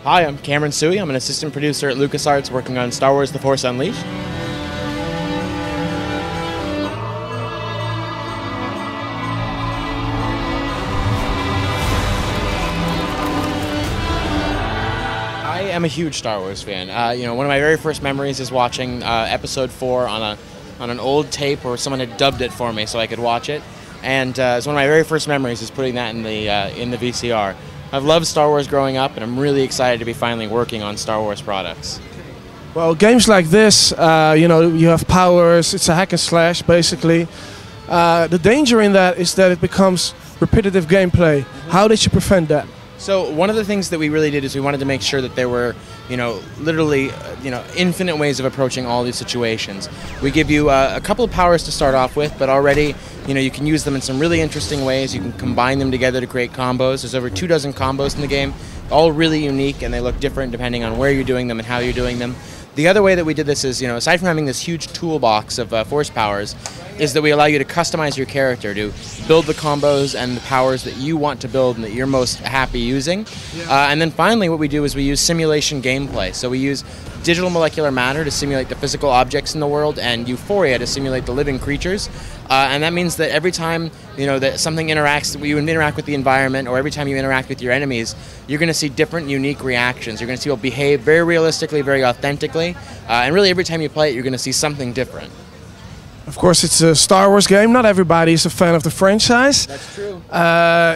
Hi, I'm Cameron Suey. I'm an assistant producer at LucasArts working on Star Wars The Force Unleashed. I am a huge Star Wars fan. One of my very first memories is watching Episode 4 on an old tape where someone had dubbed it for me so I could watch it. And it's one of my very first memories is putting that in the VCR. I've loved Star Wars growing up, and I'm really excited to be finally working on Star Wars products. Well, games like this, you have powers, it's a hack and slash, basically. The danger in that is that it becomes repetitive gameplay. How did you prevent that? So one of the things that we really did is we wanted to make sure that there were, literally, infinite ways of approaching all these situations. We give you a couple of powers to start off with, but already, you can use them in some really interesting ways. You can combine them together to create combos. There's over 24 combos in the game, all really unique, and they look different depending on where you're doing them and how you're doing them. The other way that we did this is, aside from having this huge toolbox of force powers, is that we allow you to customize your character, to build the combos and the powers that you want to build and that you're most happy using. Yeah. And then finally what we do is we use simulation gameplay. So we use digital molecular matter to simulate the physical objects in the world and Euphoria to simulate the living creatures. And that means that every time that something interacts, that you interact with the environment, or every time you interact with your enemies, you're going to see different, unique reactions. You're going to see people behave very realistically, very authentically, and really every time you play it, you're going to see something different. Of course, it's a Star Wars game. Not everybody is a fan of the franchise. That's true.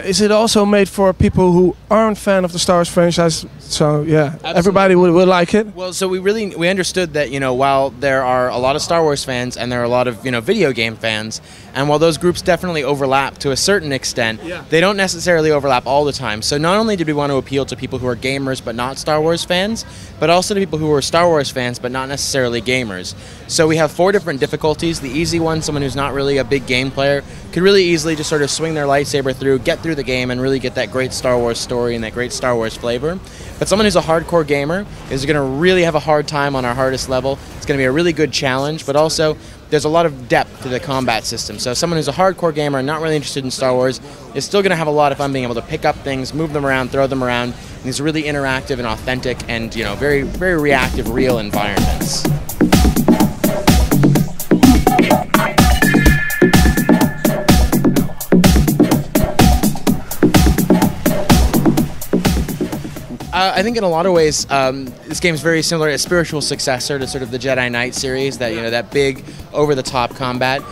Is it also made for people who aren't fan of the Star Wars franchise? So yeah, absolutely. Everybody would like it. Well, so we understood that while there are a lot of Star Wars fans and there are a lot of video game fans, and while those groups definitely overlap to a certain extent, they don't necessarily overlap all the time. So not only did we want to appeal to people who are gamers but not Star Wars fans, but also to people who are Star Wars fans but not necessarily gamers. So we have 4 different difficulties. The easy one, someone who's not really a big game player, could really easily just sort of swing their lightsaber through, get through the game, and really get that great Star Wars story and that great Star Wars flavor. But someone who's a hardcore gamer is going to really have a hard time on our hardest level. It's going to be a really good challenge, but also there's a lot of depth to the combat system. So someone who's a hardcore gamer and not really interested in Star Wars is still going to have a lot of fun being able to pick up things, move them around, throw them around in these really interactive and authentic and very, very reactive, real environments. I think in a lot of ways, this game is very similar, a spiritual successor to sort of the Jedi Knight series, that that big, over-the-top combat.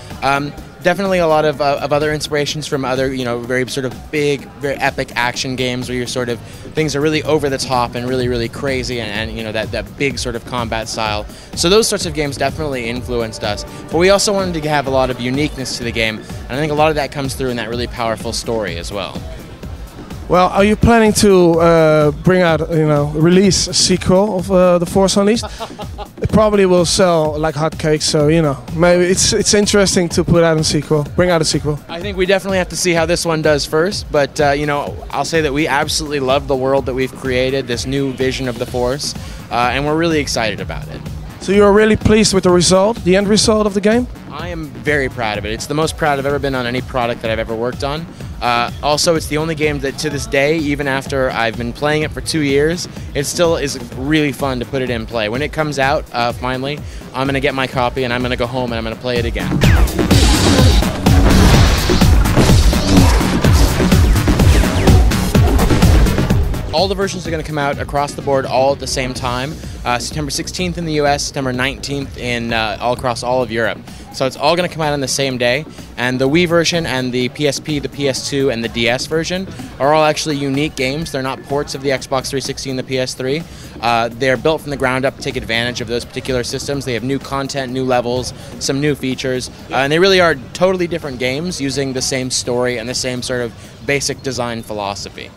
Definitely a lot of other inspirations from other, very sort of big, very epic action games where things are really over the top and really, really crazy, and that big sort of combat style. So those sorts of games definitely influenced us. But we also wanted to have a lot of uniqueness to the game, and I think a lot of that comes through in that really powerful story as well. Well, are you planning to bring out, release a sequel of The Force Unleashed? It probably will sell like hotcakes, so maybe it's interesting to put out a sequel, bring out a sequel. I think we definitely have to see how this one does first, but I'll say that we absolutely love the world that we've created, this new vision of the Force, and we're really excited about it. So you're really pleased with the result, the end result of the game? I am very proud of it. It's the most proud I've ever been on any product that I've ever worked on. Also, it's the only game that to this day, even after I've been playing it for 2 years, it still is really fun to put it in play. When it comes out, finally, I'm going to get my copy and I'm going to go home and I'm going to play it again. All the versions are going to come out across the board all at the same time. September 16th in the US, September 19th in all across all of Europe. So it's all going to come out on the same day. And the Wii version and the PSP, the PS2, and the DS version are all actually unique games. They're not ports of the Xbox 360 and the PS3. They're built from the ground up to take advantage of those particular systems. They have new content, new levels, some new features, and they really are totally different games using the same story and the same sort of basic design philosophy.